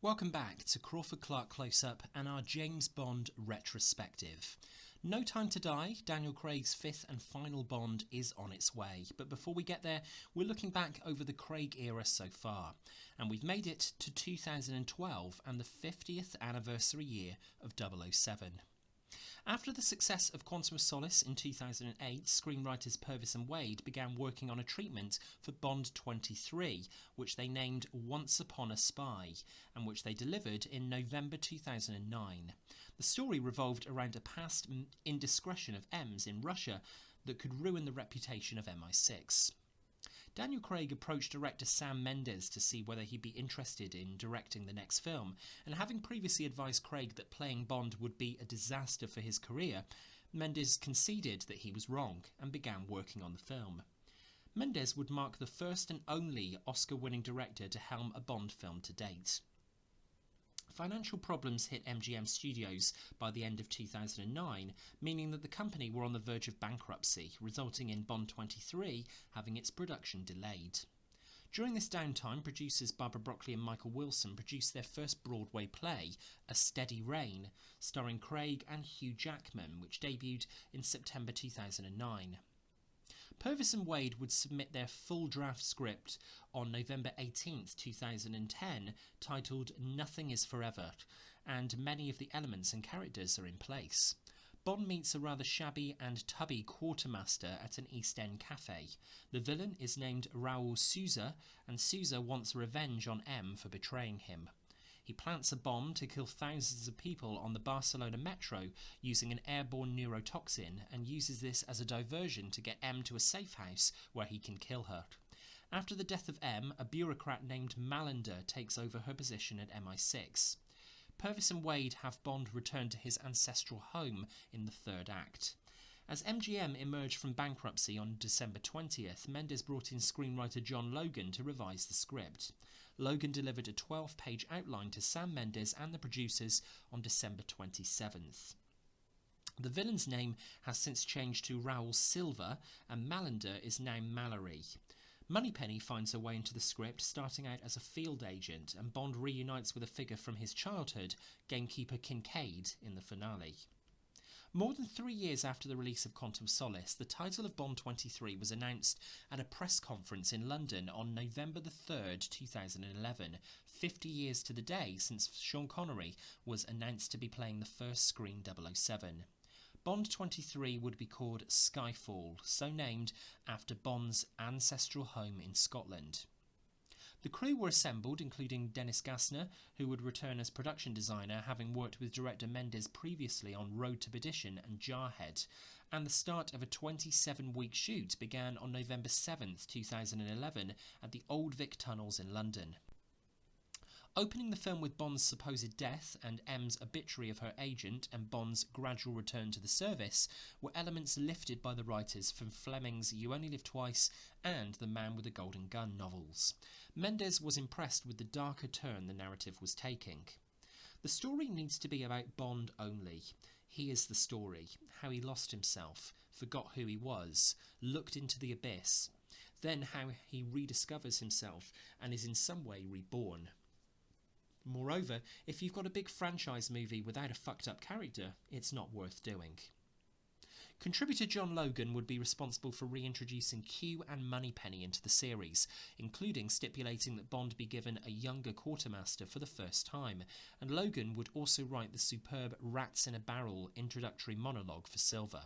Welcome back to Crawford-Clark Close-Up and our James Bond retrospective. No Time to Die, Daniel Craig's fifth and final Bond, is on its way. But before we get there, we're looking back over the Craig era so far. And we've made it to 2012 and the 50th anniversary year of 007. After the success of Quantum of Solace in 2008, screenwriters Purvis and Wade began working on a treatment for Bond 23, which they named Once Upon a Spy, and which they delivered in November 2009. The story revolved around a past indiscretion of M's in Russia that could ruin the reputation of MI6. Daniel Craig approached director Sam Mendes to see whether he'd be interested in directing the next film, and having previously advised Craig that playing Bond would be a disaster for his career, Mendes conceded that he was wrong and began working on the film. Mendes would mark the first and only Oscar-winning director to helm a Bond film to date. Financial problems hit MGM Studios by the end of 2009, meaning that the company were on the verge of bankruptcy, resulting in Bond 23 having its production delayed. During this downtime, producers Barbara Broccoli and Michael Wilson produced their first Broadway play, A Steady Rain, starring Craig and Hugh Jackman, which debuted in September 2009. Purvis and Wade would submit their full draft script on November 18, 2010, titled Nothing is Forever, and many of the elements and characters are in place. Bond meets a rather shabby and tubby quartermaster at an East End cafe. The villain is named Raoul Souza, and Souza wants revenge on M for betraying him. He plants a bomb to kill thousands of people on the Barcelona metro using an airborne neurotoxin, and uses this as a diversion to get M to a safe house where he can kill her. After the death of M, a bureaucrat named Malander takes over her position at MI6. Purvis and Wade have Bond return to his ancestral home in the third act. As MGM emerged from bankruptcy on December 20th, Mendes brought in screenwriter John Logan to revise the script. Logan delivered a 12-page outline to Sam Mendes and the producers on December 27th. The villain's name has since changed to Raoul Silva, and Malander is now Mallory. Moneypenny finds her way into the script, starting out as a field agent, and Bond reunites with a figure from his childhood, gamekeeper Kincaid, in the finale. More than 3 years after the release of Quantum of Solace, the title of Bond 23 was announced at a press conference in London on November 3rd, 2011, 50 years to the day since Sean Connery was announced to be playing the first screen 007. Bond 23 would be called Skyfall, so named after Bond's ancestral home in Scotland. The crew were assembled, including Dennis Gassner, who would return as production designer, having worked with director Mendes previously on Road to Perdition and Jarhead, and the start of a 27-week shoot began on November 7th, 2011 at the Old Vic Tunnels in London. Opening the film with Bond's supposed death and M's obituary of her agent and Bond's gradual return to the service were elements lifted by the writers from Fleming's You Only Live Twice and The Man with the Golden Gun novels. Mendes was impressed with the darker turn the narrative was taking. The story needs to be about Bond only. He is the story, how he lost himself, forgot who he was, looked into the abyss, then how he rediscovers himself and is in some way reborn. Moreover, if you've got a big franchise movie without a fucked up character, it's not worth doing. Contributor John Logan would be responsible for reintroducing Q and Moneypenny into the series, including stipulating that Bond be given a younger quartermaster for the first time, and Logan would also write the superb Rats in a Barrel introductory monologue for Silver.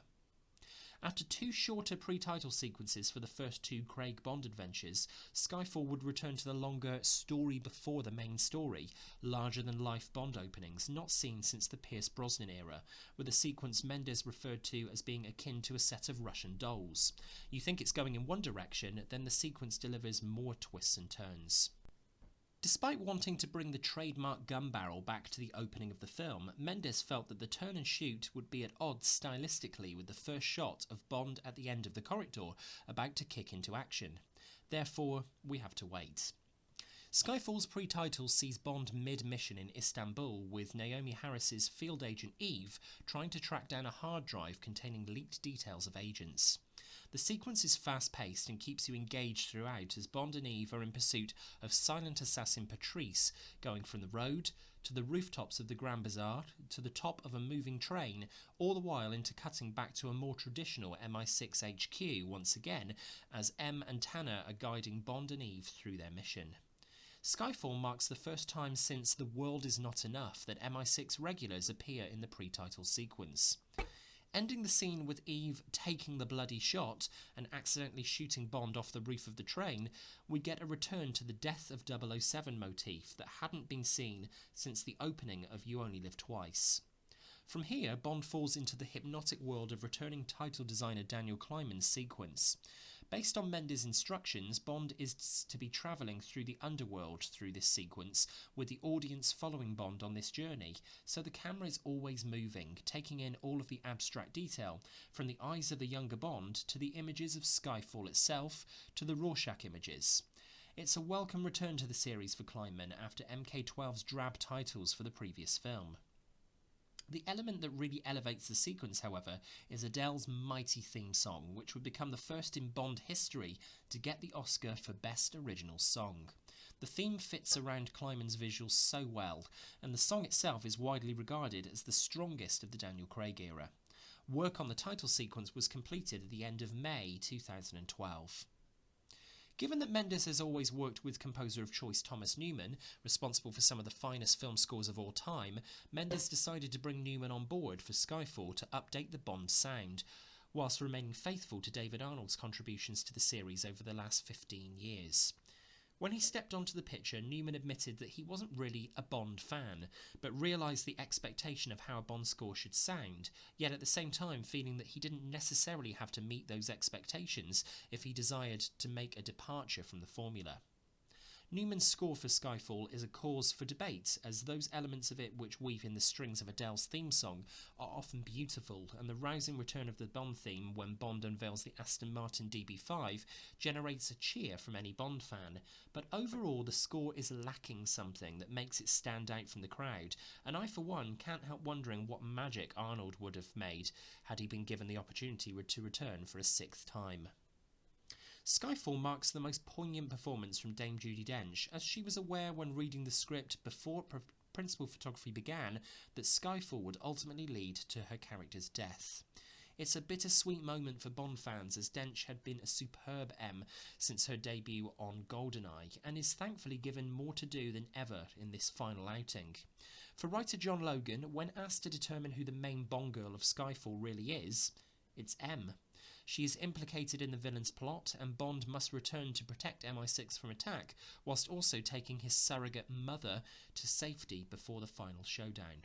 After 2 shorter pre-title sequences for the first 2 Craig Bond adventures, Skyfall would return to the longer story before the main story, larger-than-life Bond openings not seen since the Pierce Brosnan era, with a sequence Mendes referred to as being akin to a set of Russian dolls. You think it's going in one direction, then the sequence delivers more twists and turns. Despite wanting to bring the trademark gun barrel back to the opening of the film, Mendes felt that the turn and shoot would be at odds stylistically with the first shot of Bond at the end of the corridor, about to kick into action. Therefore, we have to wait. Skyfall's pre-title sees Bond mid-mission in Istanbul with Naomi Harris's field agent Eve trying to track down a hard drive containing leaked details of agents. The sequence is fast-paced and keeps you engaged throughout as Bond and Eve are in pursuit of silent assassin Patrice, going from the road to the rooftops of the Grand Bazaar to the top of a moving train, all the while intercutting back to a more traditional MI6 HQ once again as M and Tanner are guiding Bond and Eve through their mission. Skyfall marks the first time since The World Is Not Enough that MI6 regulars appear in the pre-title sequence. Ending the scene with Eve taking the bloody shot and accidentally shooting Bond off the roof of the train, we get a return to the Death of 007 motif that hadn't been seen since the opening of You Only Live Twice. From here, Bond falls into the hypnotic world of returning title designer Daniel Kleinman's sequence. Based on Mendes' instructions, Bond is to be travelling through the underworld through this sequence, with the audience following Bond on this journey, so the camera is always moving, taking in all of the abstract detail, from the eyes of the younger Bond to the images of Skyfall itself to the Rorschach images. It's a welcome return to the series for Kleinman after MK12's drab titles for the previous film. The element that really elevates the sequence, however, is Adele's mighty theme song, which would become the first in Bond history to get the Oscar for Best Original Song. The theme fits around Kleinman's visuals so well, and the song itself is widely regarded as the strongest of the Daniel Craig era. Work on the title sequence was completed at the end of May 2012. Given that Mendes has always worked with composer of choice Thomas Newman, responsible for some of the finest film scores of all time, Mendes decided to bring Newman on board for Skyfall to update the Bond sound, whilst remaining faithful to David Arnold's contributions to the series over the last 15 years. When he stepped onto the picture, Newman admitted that he wasn't really a Bond fan, but realised the expectation of how a Bond score should sound, yet at the same time feeling that he didn't necessarily have to meet those expectations if he desired to make a departure from the formula. Newman's score for Skyfall is a cause for debate, as those elements of it which weave in the strings of Adele's theme song are often beautiful, and the rousing return of the Bond theme when Bond unveils the Aston Martin DB5 generates a cheer from any Bond fan, but overall the score is lacking something that makes it stand out from the crowd, and I for one can't help wondering what magic Arnold would have made had he been given the opportunity to return for a sixth time. Skyfall marks the most poignant performance from Dame Judi Dench, as she was aware when reading the script before principal photography began that Skyfall would ultimately lead to her character's death. It's a bittersweet moment for Bond fans, as Dench had been a superb M since her debut on GoldenEye, and is thankfully given more to do than ever in this final outing. For writer John Logan, when asked to determine who the main Bond girl of Skyfall really is, it's M. She is implicated in the villain's plot, and Bond must return to protect MI6 from attack, whilst also taking his surrogate mother to safety before the final showdown.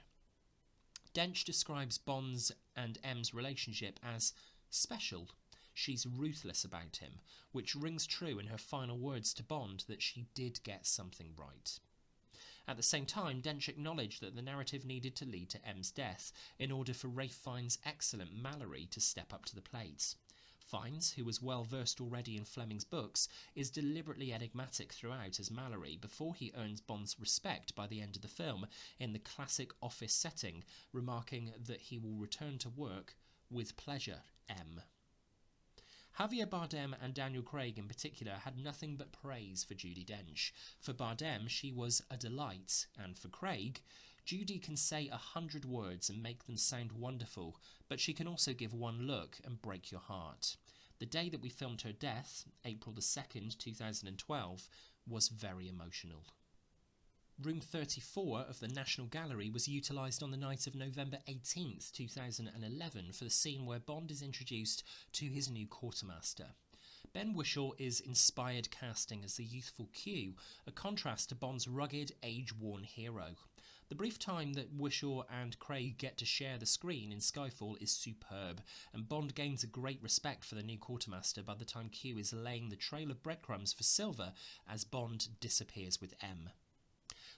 Dench describes Bond's and M's relationship as special. She's ruthless about him, which rings true in her final words to Bond that she did get something right. At the same time, Dench acknowledged that the narrative needed to lead to M's death in order for Ralph Fiennes' excellent Mallory to step up to the plate. Fiennes, who was well versed already in Fleming's books, is deliberately enigmatic throughout as Mallory before he earns Bond's respect by the end of the film in the classic office setting, remarking that he will return to work with pleasure, M. Javier Bardem and Daniel Craig in particular had nothing but praise for Judi Dench. For Bardem, she was a delight, and for Craig, Judi can say 100 words and make them sound wonderful, but she can also give one look and break your heart. The day that we filmed her death, April the 2nd, 2012, was very emotional. Room 34 of the National Gallery was utilised on the night of November 18th, 2011 for the scene where Bond is introduced to his new quartermaster. Ben Whishaw is inspired casting as the youthful Q, a contrast to Bond's rugged, age-worn hero. The brief time that Whishaw and Craig get to share the screen in Skyfall is superb, and Bond gains a great respect for the new quartermaster by the time Q is laying the trail of breadcrumbs for Silver as Bond disappears with M.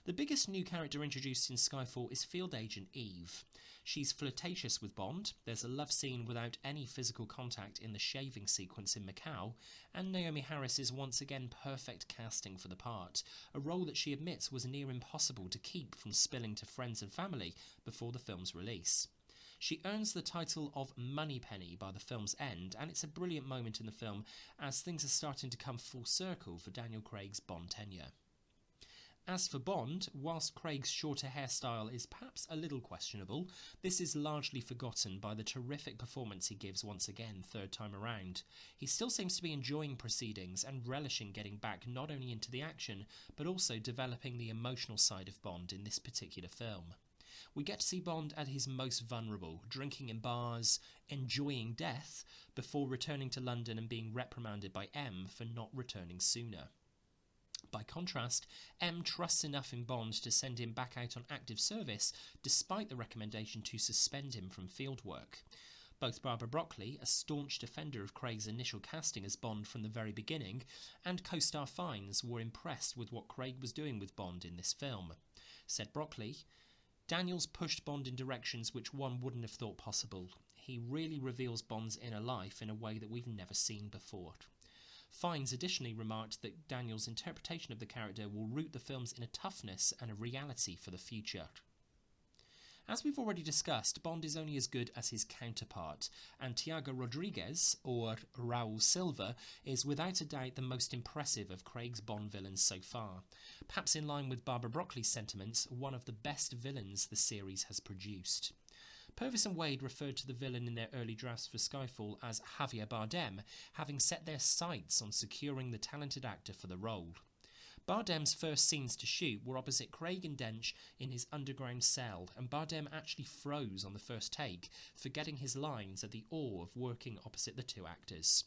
The biggest new character introduced in Skyfall is Field Agent Eve. She's flirtatious with Bond, there's a love scene without any physical contact in the shaving sequence in Macau, and Naomi Harris is once again perfect casting for the part, a role that she admits was near impossible to keep from spilling to friends and family before the film's release. She earns the title of Moneypenny by the film's end, and it's a brilliant moment in the film as things are starting to come full circle for Daniel Craig's Bond tenure. As for Bond, whilst Craig's shorter hairstyle is perhaps a little questionable, this is largely forgotten by the terrific performance he gives once again third time around. He still seems to be enjoying proceedings and relishing getting back not only into the action, but also developing the emotional side of Bond in this particular film. We get to see Bond at his most vulnerable, drinking in bars, enjoying death, before returning to London and being reprimanded by M for not returning sooner. By contrast, M trusts enough in Bond to send him back out on active service, despite the recommendation to suspend him from field work. Both Barbara Broccoli, a staunch defender of Craig's initial casting as Bond from the very beginning, and co-star Fiennes were impressed with what Craig was doing with Bond in this film. Said Broccoli, "Daniels pushed Bond in directions which one wouldn't have thought possible. He really reveals Bond's inner life in a way that we've never seen before." Fiennes additionally remarked that Daniels' interpretation of the character will root the film's inner toughness and a reality for the future. As we've already discussed, Bond is only as good as his counterpart, and Tiago Rodriguez, or Raul Silva, is without a doubt the most impressive of Craig's Bond villains so far. Perhaps in line with Barbara Broccoli's sentiments, one of the best villains the series has produced. Purvis and Wade referred to the villain in their early drafts for Skyfall as Javier Bardem, having set their sights on securing the talented actor for the role. Bardem's first scenes to shoot were opposite Craig and Dench in his underground cell, and Bardem actually froze on the first take, forgetting his lines at the awe of working opposite the two actors.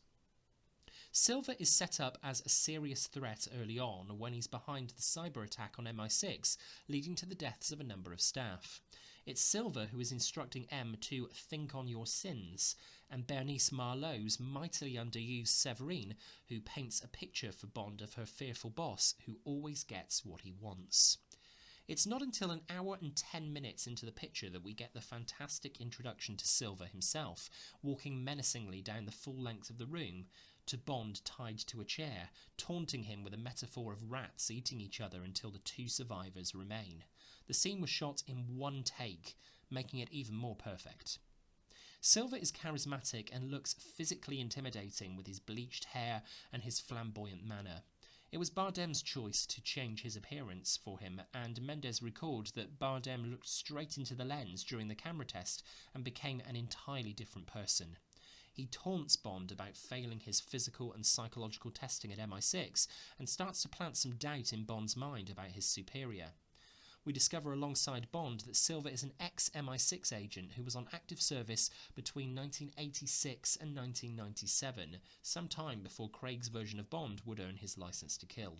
Silva is set up as a serious threat early on when he's behind the cyber attack on MI6, leading to the deaths of a number of staff. It's Silva who is instructing M to think on your sins, and Bernice Marlowe's mightily underused Severine, who paints a picture for Bond of her fearful boss who always gets what he wants. It's not until an hour and 10 minutes into the picture that we get the fantastic introduction to Silva himself, walking menacingly down the full length of the room, to Bond tied to a chair, taunting him with a metaphor of rats eating each other until the two survivors remain. The scene was shot in one take, making it even more perfect. Silva is charismatic and looks physically intimidating with his bleached hair and his flamboyant manner. It was Bardem's choice to change his appearance for him, and Mendes recalled that Bardem looked straight into the lens during the camera test and became an entirely different person. He taunts Bond about failing his physical and psychological testing at MI6 and starts to plant some doubt in Bond's mind about his superior. We discover alongside Bond that Silva is an ex-MI6 agent who was on active service between 1986 and 1997, some time before Craig's version of Bond would earn his license to kill.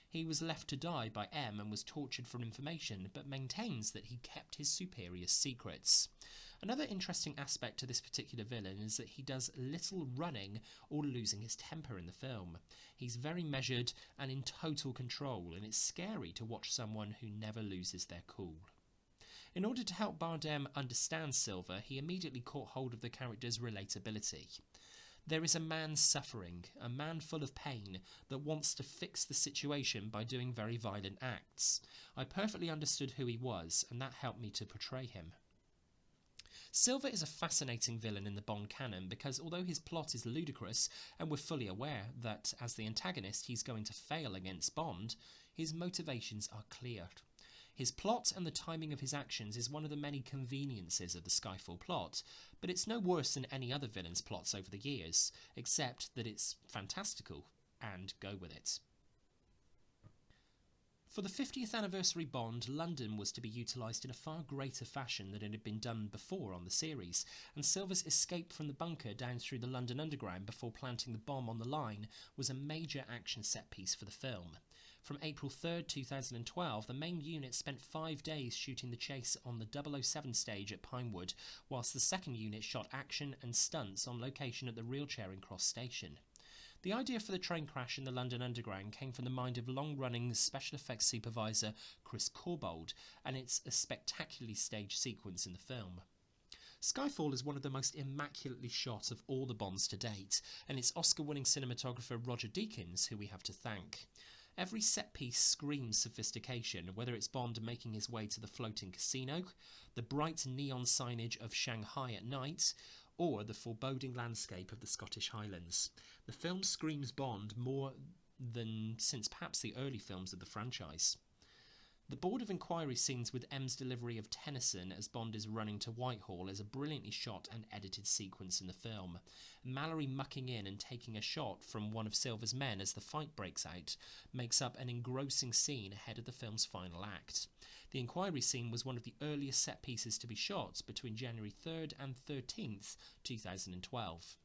He was left to die by M and was tortured for information, but maintains that he kept his superior's secrets. Another interesting aspect to this particular villain is that he does little running or losing his temper in the film. He's very measured and in total control, and it's scary to watch someone who never loses their cool. In order to help Bardem understand Silva, he immediately caught hold of the character's relatability. There is a man suffering, a man full of pain, that wants to fix the situation by doing very violent acts. I perfectly understood who he was, and that helped me to portray him. Silva is a fascinating villain in the Bond canon because although his plot is ludicrous, and we're fully aware that as the antagonist he's going to fail against Bond, his motivations are clear. His plot and the timing of his actions is one of the many conveniences of the Skyfall plot, but it's no worse than any other villain's plots over the years, except that it's fantastical, and go with it. For the 50th anniversary Bond, London was to be utilised in a far greater fashion than it had been done before on the series, and Silva's escape from the bunker down through the London Underground before planting the bomb on the line was a major action set-piece for the film. From April 3rd, 2012, the main unit spent 5 days shooting the chase on the 007 stage at Pinewood, whilst the second unit shot action and stunts on location at the Real Charing Cross station. The idea for the train crash in the London Underground came from the mind of long-running special effects supervisor Chris Corbould, and it's a spectacularly staged sequence in the film. Skyfall is one of the most immaculately shot of all the Bonds to date, and it's Oscar-winning cinematographer Roger Deakins who we have to thank. Every set piece screams sophistication, whether it's Bond making his way to the floating casino, the bright neon signage of Shanghai at night, or the foreboding landscape of the Scottish Highlands. The film screams Bond more than since perhaps the early films of the franchise. The Board of Inquiry scenes with M's delivery of Tennyson as Bond is running to Whitehall is a brilliantly shot and edited sequence in the film. Mallory mucking in and taking a shot from one of Silver's men as the fight breaks out makes up an engrossing scene ahead of the film's final act. The inquiry scene was one of the earliest set pieces to be shot between January 3rd and 13th, 2012.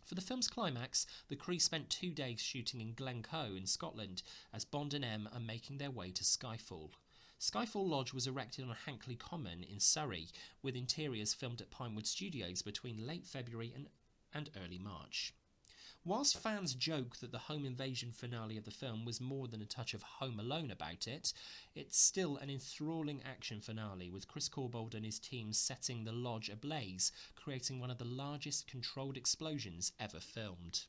For the film's climax, the crew spent 2 days shooting in Glencoe in Scotland as Bond and M are making their way to Skyfall. Skyfall Lodge was erected on Hankley Common in Surrey, with interiors filmed at Pinewood Studios between late February and early March. Whilst fans joke that the home invasion finale of the film was more than a touch of Home Alone about it, it's still an enthralling action finale with Chris Corbould and his team setting the lodge ablaze, creating one of the largest controlled explosions ever filmed.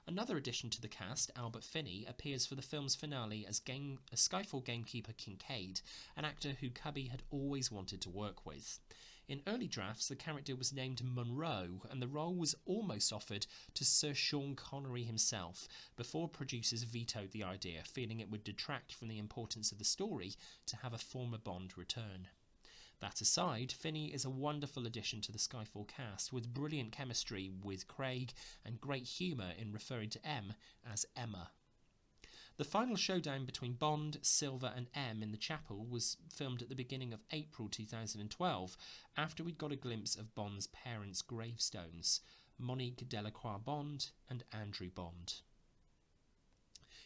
Another addition to the cast, Albert Finney, appears for the film's finale as Skyfall gamekeeper Kincaid, an actor who Cubby had always wanted to work with. In early drafts, the character was named Monroe, and the role was almost offered to Sir Sean Connery himself, before producers vetoed the idea, feeling it would detract from the importance of the story to have a former Bond return. That aside, Finney is a wonderful addition to the Skyfall cast, with brilliant chemistry with Craig and great humour in referring to M as Emma. The final showdown between Bond, Silver and M in the chapel was filmed at the beginning of April 2012, after we'd got a glimpse of Bond's parents' gravestones, Monique Delacroix Bond and Andrew Bond.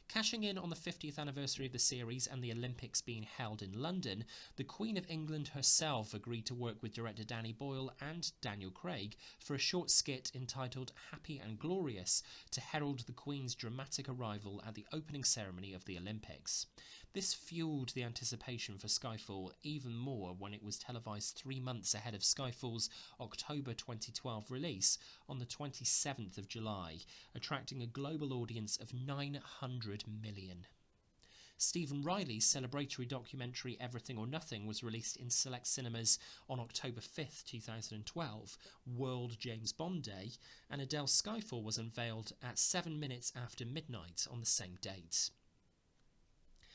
Cashing in on the 50th anniversary of the series and the Olympics being held in London, the Queen of England herself agreed to work with director Danny Boyle and Daniel Craig for a short skit entitled Happy and Glorious to herald the Queen's dramatic arrival at the opening ceremony of the Olympics. This fueled the anticipation for Skyfall even more when it was televised 3 months ahead of Skyfall's October 2012 release on the 27th of July, attracting a global audience of 900 million. Stephen Riley's celebratory documentary Everything or Nothing was released in select cinemas on October 5th, 2012, World James Bond Day, and Adele's Skyfall was unveiled at 7 minutes after midnight on the same date.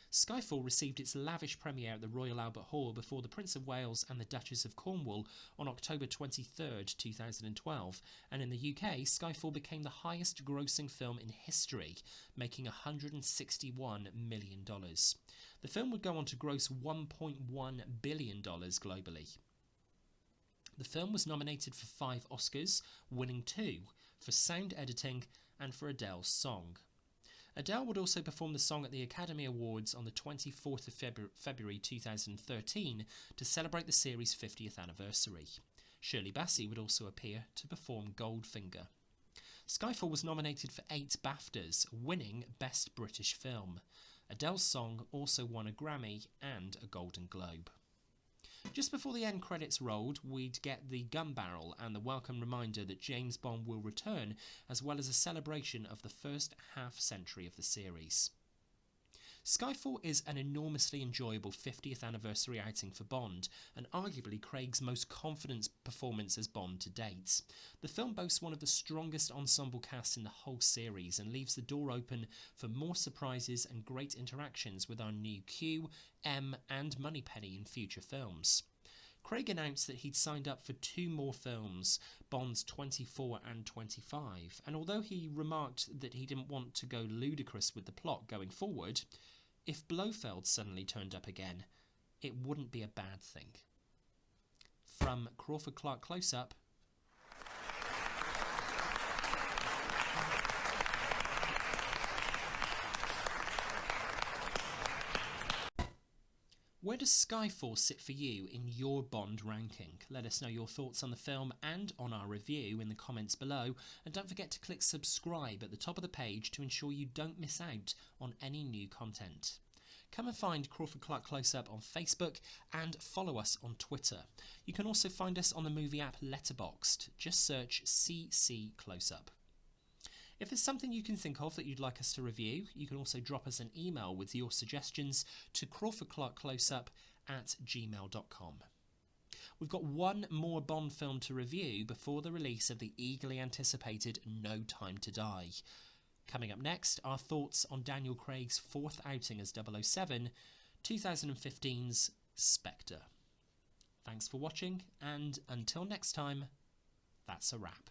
Skyfall received its lavish premiere at the Royal Albert Hall before the Prince of Wales and the Duchess of Cornwall on October 23, 2012, and in the UK, Skyfall became the highest grossing film in history, making $161 million. The film would go on to gross $1.1 billion globally. The film was nominated for 5 Oscars, winning 2, for sound editing and for Adele's song. Adele would also perform the song at the Academy Awards on the 24th of February 2013 to celebrate the series' 50th anniversary. Shirley Bassey would also appear to perform Goldfinger. Skyfall was nominated for 8 BAFTAs, winning Best British Film. Adele's song also won a Grammy and a Golden Globe. Just before the end credits rolled, we'd get the gun barrel and the welcome reminder that James Bond will return, as well as a celebration of the first half-century of the series. Skyfall is an enormously enjoyable 50th anniversary outing for Bond, and arguably Craig's most confident performance as Bond to date. The film boasts one of the strongest ensemble casts in the whole series and leaves the door open for more surprises and great interactions with our new Q, M and Moneypenny in future films. Craig announced that he'd signed up for 2 more films, Bonds 24 and 25, and although he remarked that he didn't want to go ludicrous with the plot going forward, if Blofeld suddenly turned up again, it wouldn't be a bad thing. From Crawford-Clark Close-Up. Where does Skyfall sit for you in your Bond ranking? Let us know your thoughts on the film and on our review in the comments below, and don't forget to click subscribe at the top of the page to ensure you don't miss out on any new content. Come and find Crawford-Clark Close-Up on Facebook and follow us on Twitter. You can also find us on the movie app Letterboxd. Just search CC Close-Up. If there's something you can think of that you'd like us to review, you can also drop us an email with your suggestions to crawfordclarkcloseup@gmail.com. We've got one more Bond film to review before the release of the eagerly anticipated No Time to Die. Coming up next, our thoughts on Daniel Craig's fourth outing as 007, 2015's Spectre. Thanks for watching, and until next time, that's a wrap.